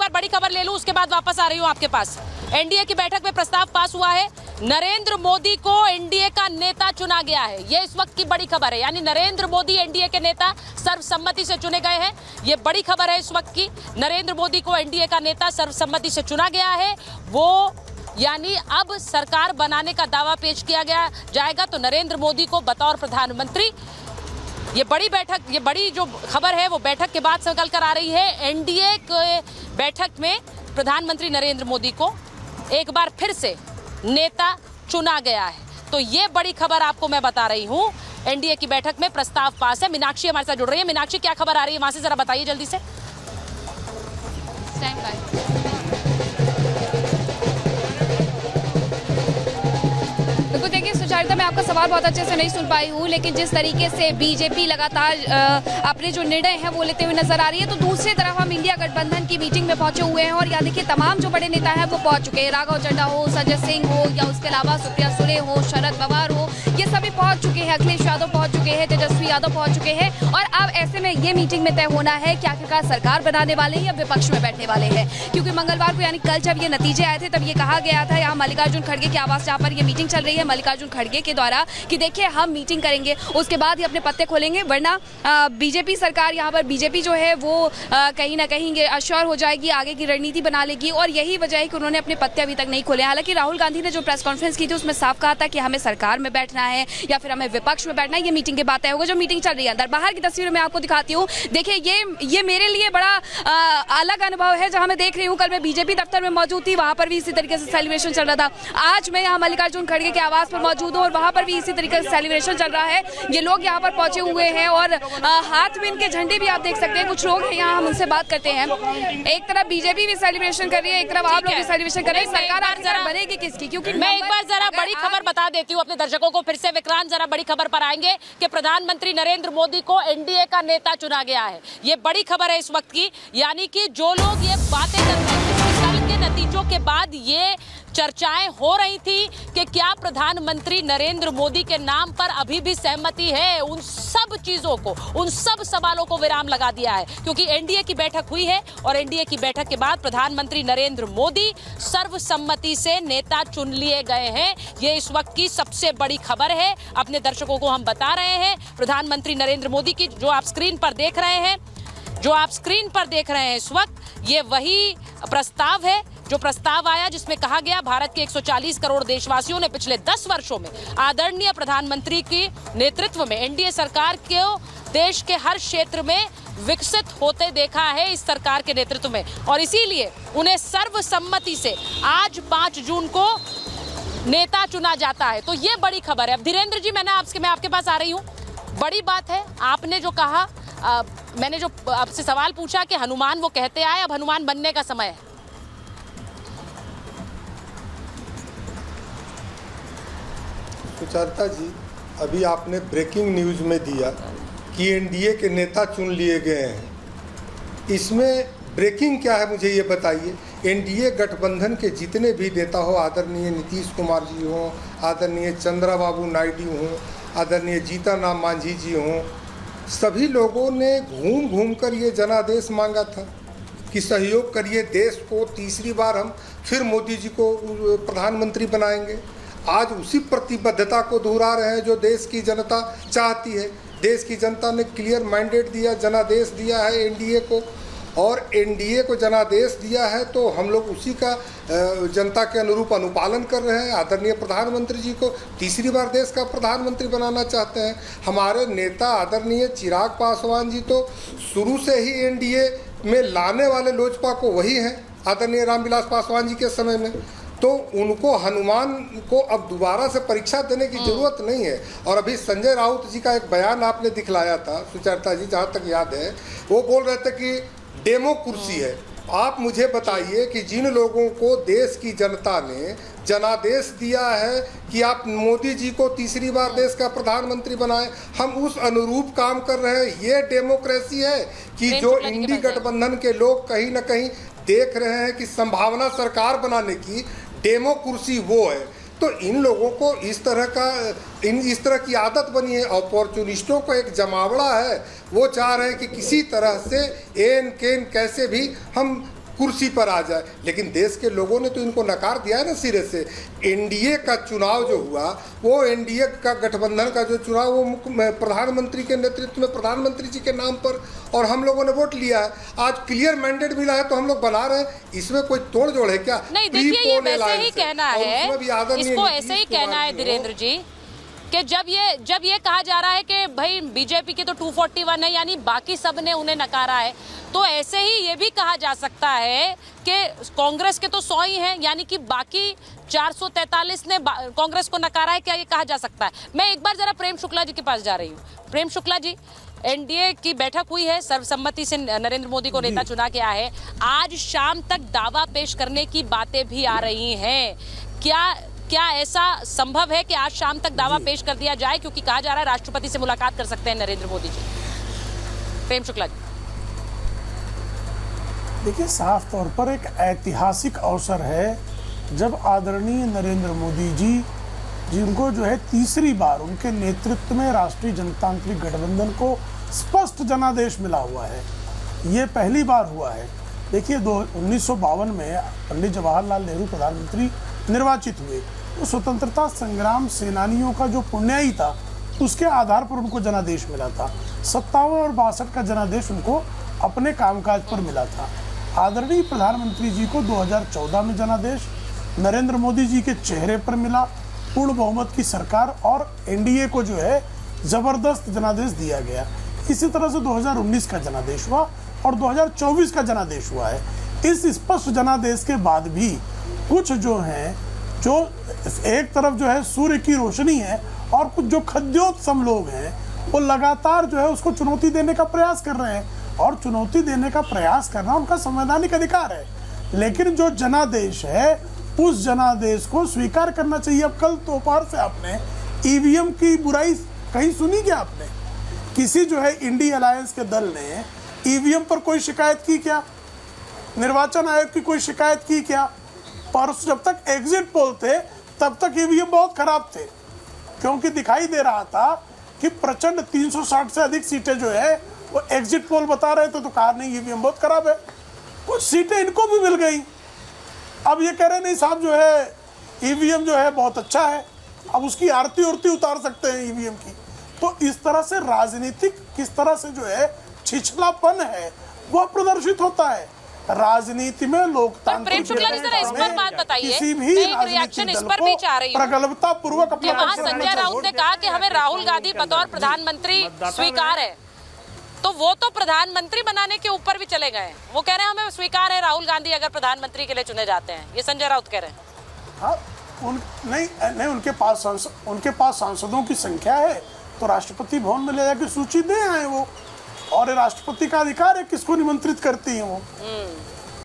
बार बड़ी खबर ले लूं, उसके बाद वापस आ रही हूं आपके पास। एनडीए की बैठक में प्रस्ताव पास हुआ है, नरेंद्र मोदी को एनडीए का नेता चुना गया है। ये इस वक्त की बड़ी खबर है, यानी नरेंद्र मोदी एनडीए के नेता सर्वसम्मति से चुने गए हैं। ये बड़ी खबर है इस वक्त की। नरेंद्र मोदी को एनडीए का नेता सर्वसम्मति से चुना गया है। वो यानी अब सरकार बनाने का दावा पेश किया गया जाएगा तो नरेंद्र मोदी को बतौर प्रधानमंत्री। ये बड़ी बैठक, ये बड़ी जो खबर है वो बैठक के बाद निकल कर आ रही है। एनडीए के बैठक में प्रधानमंत्री नरेंद्र मोदी को एक बार फिर से नेता चुना गया है। तो ये बड़ी खबर आपको मैं बता रही हूं। एनडीए की बैठक में प्रस्ताव पास है। मीनाक्षी हमारे साथ जुड़ रही है। मीनाक्षी, क्या खबर आ रही है वहां से, जरा बताइए जल्दी से। Stand by. बिल्कुल, देखिए सुचारिता, मैं आपका सवाल बहुत अच्छे से नहीं सुन पाई हूँ, लेकिन जिस तरीके से बीजेपी लगातार अपने जो निर्णय हैं वो लेते हुए नजर आ रही है, तो दूसरी तरफ हम इंडिया गठबंधन की मीटिंग में पहुंचे हुए हैं और यहाँ देखिए तमाम जो बड़े नेता हैं वो पहुंच चुके हैं। राघव चड्ढा हो, संजय सिंह हो, या उसके अलावा सुप्रिया सुले हो, शरद पवार हो, ये सभी पहुंच चुके हैं। अखिलेश यादव पहुंच चुके हैं, तेजस्वी यादव पहुंच चुके हैं। और अब ऐसे में ये मीटिंग में तय होना है कि आखिरकार सरकार बनाने वाले हैं या विपक्ष में बैठने वाले हैं, क्योंकि मंगलवार को यानी कल जब ये नतीजे आए थे तब ये कहा गया था, यहाँ मल्लिकार्जुन खड़गे के आवास जहाँ पर ये मीटिंग चल रही है, मल्लिकार्जुन खड़गे के द्वारा, कि देखिए हम मीटिंग करेंगे, उसके बाद ही अपने पत्ते खोलेंगे, वरना बीजेपी सरकार, यहाँ पर बीजेपी जो है वो कहीं ना कहीं अश्योर हो जाएगी, आगे की रणनीति बना लेगी। और यही वजह है कि उन्होंने अपने पत्ते अभी तक नहीं खोले। हालांकि राहुल गांधी ने जो प्रेस कॉन्फ्रेंस की थी उसमें साफ कहा था कि हमें सरकार में बैठना है या फिर हमें विपक्ष में बैठना है, ये मीटिंग के बाद तय होगा। जो मीटिंग चल रही है अंदर, बाहर की तस्वीर मैं आपको दिखाती हूँ। देखिए ये मेरे लिए बड़ा अलग अनुभव है, जहाँ मैं देख रही हूँ, कल मैं बीजेपी दफ्तर में मौजूद थी, वहाँ पर भी इसी तरीके से सेलिब्रेशन चल रहा था। आज मैं यहाँ मल्लिकार्जुन खड़गे के आवास पर मौजूद हूँ और वहाँ पर भी इसी तरीके से सेलिब्रेशन चल रहा है। ये लोग यहाँ पर पहुंचे हुए हैं और हाथ में इनके झंडे भी आप देख सकते हैं। कुछ लोग हैं यहाँ, हम उनसे बात करते हैं। एक तरफ बीजेपी भी सेलिब्रेशन कर रही है, एक तरफ आप लोग भी सेलिब्रेशन कर रहे हैं। सरकार जरा बनेगी किसकी? क्योंकि मैं एक बार जरा बड़ी खबर बता देती हूँ अपने दर्शकों को फिर से। विक्रांत, जरा बड़ी खबर पर आएंगे कि प्रधानमंत्री नरेंद्र मोदी को एनडीए का नेता चुना गया है। ये बड़ी खबर है इस वक्त की, यानी कि जो लोग ये बातें कर रहे हैं, कल के नतीजों के बाद ये चर्चाएं हो रही थी कि क्या प्रधानमंत्री नरेंद्र मोदी के नाम पर अभी भी सहमति है, उन सब चीजों को, उन सब सवालों को विराम लगा दिया है, क्योंकि एनडीए की बैठक हुई है और एनडीए की बैठक के बाद प्रधानमंत्री नरेंद्र मोदी सर्वसम्मति से नेता चुन लिए गए हैं। ये इस वक्त की सबसे बड़ी खबर है, अपने दर्शकों को हम बता रहे हैं। प्रधानमंत्री नरेंद्र मोदी की जो आप स्क्रीन पर देख रहे हैं, इस वक्त, ये वही प्रस्ताव है जो प्रस्ताव आया जिसमें कहा गया भारत के 140 करोड़ देशवासियों ने पिछले 10 वर्षों में आदरणीय प्रधानमंत्री के नेतृत्व में एनडीए सरकार को देश के हर क्षेत्र में विकसित होते देखा है इस सरकार के नेतृत्व में, और इसीलिए उन्हें सर्वसम्मति से आज 5 जून को नेता चुना जाता है। तो ये बड़ी खबर है। अब धीरेन्द्र जी, मैं आपके पास आ रही हूँ। बड़ी बात है, आपने जो कहा, मैंने जो आपसे सवाल पूछा कि हनुमान वो कहते आए, अब हनुमान बनने का समय है। सुचारिता जी, अभी आपने ब्रेकिंग न्यूज़ में दिया कि एनडीए के नेता चुन लिए गए हैं। इसमें ब्रेकिंग क्या है मुझे ये बताइए। एनडीए गठबंधन के जितने भी नेता हो, आदरणीय नीतीश कुमार जी हों, आदरणीय चंद्रबाबू नायडू हों, आदरणीय जीतन राम मांझी जी हों, सभी लोगों ने घूम घूम कर ये जनादेश मांगा था कि सहयोग करिए, देश को तीसरी बार हम फिर मोदी जी को प्रधानमंत्री बनाएंगे। आज उसी प्रतिबद्धता को दोहरा रहे हैं जो देश की जनता चाहती है। देश की जनता ने क्लियर मैंडेट दिया, जनादेश दिया है एनडीए को, और एनडीए को जनादेश दिया है तो हम लोग उसी का जनता के अनुरूप अनुपालन कर रहे हैं। आदरणीय प्रधानमंत्री जी को तीसरी बार देश का प्रधानमंत्री बनाना चाहते हैं। हमारे नेता आदरणीय चिराग पासवान जी तो शुरू से ही एनडीए में लाने वाले लोजपा को वही हैं, आदरणीय रामविलास पासवान जी के समय में। तो उनको, हनुमान को अब दोबारा से परीक्षा देने की जरूरत नहीं है। और अभी संजय राउत जी का एक बयान आपने दिखलाया था सुचारिता जी, जहाँ तक याद है, वो बोल रहे थे कि डेमो कुर्सी है। आप मुझे बताइए कि जिन लोगों को देश की जनता ने जनादेश दिया है कि आप मोदी जी को तीसरी बार देश का प्रधानमंत्री बनाएं, हम उस अनुरूप काम कर रहे हैं। ये डेमोक्रेसी है कि जो इंडी गठबंधन के लोग कहीं ना कहीं देख रहे हैं कि संभावना सरकार बनाने की, डेमो कुर्सी वो है। तो इन लोगों को इस तरह की आदत बनी है। अपॉर्चुनिस्टों को एक जमावड़ा है, वो चाह रहे हैं कि किसी तरह से एन केन कैसे भी हम कुर्सी पर आ जाए, लेकिन देश के लोगों ने तो इनको नकार दिया है ना सिरे से। एनडीए का चुनाव जो हुआ, वो एनडीए का गठबंधन का जो चुनाव, वो प्रधानमंत्री के नेतृत्व में प्रधानमंत्री जी के नाम पर, और हम लोगों ने वोट लिया है। आज क्लियर मैंडेट मिला है तो हम लोग बना रहे हैं, इसमें कोई तोड़ जोड़ है क्या? नहीं, देखिए ये वैसे ही कहना है, इसको ऐसे ही कहना है धीरेन्द्र जी कि जब ये कहा जा रहा है कि भाई बीजेपी के तो 241 है, यानी बाकी सब ने उन्हें नकारा है, तो ऐसे ही ये भी कहा जा सकता है कि कांग्रेस के तो 100 ही हैं, यानी कि बाकी 443 ने कांग्रेस को नकारा है। क्या ये कहा जा सकता है? मैं एक बार जरा प्रेम शुक्ला जी के पास जा रही हूँ। प्रेम शुक्ला जी, एनडीए की बैठक हुई है, सर्वसम्मति से नरेंद्र मोदी को नेता चुना गया है। आज शाम तक दावा पेश करने की बातें भी आ रही हैं। क्या ऐसा संभव है कि आज शाम तक दावा पेश कर दिया जाए, क्योंकि कहा जा रहा है राष्ट्रपति से मुलाकात कर सकते हैं नरेंद्र मोदी जी? प्रेम शुक्ला जी, देखिए, साफ तौर पर एक ऐतिहासिक अवसर है जब आदरणीय नरेंद्र मोदी जी, जिनको जो है तीसरी बार उनके नेतृत्व में राष्ट्रीय जनतांत्रिक गठबंधन को स्पष्ट जनादेश मिला हुआ है। ये पहली बार हुआ है। देखिए, 1952 में पंडित जवाहरलाल नेहरू प्रधानमंत्री निर्वाचित हुए, तो स्वतंत्रता संग्राम सेनानियों का जो पुण्याई था, उसके आधार पर उनको जनादेश मिला था। 57 और 62 का जनादेश उनको अपने कामकाज पर मिला था। आदरणीय प्रधानमंत्री जी को 2014 में जनादेश नरेंद्र मोदी जी के चेहरे पर मिला, पूर्ण बहुमत की सरकार, और एनडीए को जो है जबरदस्त जनादेश दिया गया। इसी तरह से 2019 का जनादेश हुआ और 2024 का जनादेश हुआ है। इस स्पष्ट जनादेश के बाद भी कुछ जो हैं, जो एक तरफ जो है सूर्य की रोशनी है, और कुछ जो खद्योत्सम लोग हैं, वो लगातार जो है उसको चुनौती देने का प्रयास कर रहे हैं, और चुनौती देने का प्रयास करना उनका संवैधानिक अधिकार है। लेकिन जो जनादेश है, उस जनादेश को स्वीकार करना चाहिए। अब कल दोपहर से आपने ईवीएम की बुराई कहीं सुनी क्या? आपने किसी जो है इंडी अलायंस के दल ने ईवीएम पर कोई शिकायत की क्या? निर्वाचन आयोग की कोई शिकायत की क्या? पर जब तक एग्जिट पोल थे तब तक ईवीएम बहुत खराब थे, क्योंकि दिखाई दे रहा था कि प्रचंड 360 से अधिक सीटें जो है वो एग्जिट पोल बता रहे थे, तो कहा नहीं ईवीएम बहुत खराब है। कुछ सीटें इनको भी मिल गई। अब ये कह रहे नहीं साहब जो है ईवीएम जो है बहुत अच्छा है, अब उसकी आरती उरती उतार सकते हैं ईवीएम की। तो इस तरह से राजनीतिक किस तरह से जो है छिछलापन है वह प्रदर्शित होता है। राजनीति में लोकतांत्रिक किसी भी रिएक्शन इस पर भी चाह रही हूं, प्रगल्भता पूर्वक कि वहां संजय राउत ने कहा कि हमें राहुल गांधी बतौर प्रधानमंत्री स्वीकार है, तो वो तो प्रधानमंत्री बनाने के ऊपर भी चले गए। वो कह रहे हैं हमें स्वीकार है राहुल गांधी अगर प्रधानमंत्री के लिए चुने जाते हैं, ये संजय राउत कह रहे हैं। हाँ, नहीं उनके पास सांसदों की संख्या है, तो राष्ट्रपति भवन में ले जाकर सूची दे आए वो, और राष्ट्रपति का अधिकार है किसको निमंत्रित करती है वो।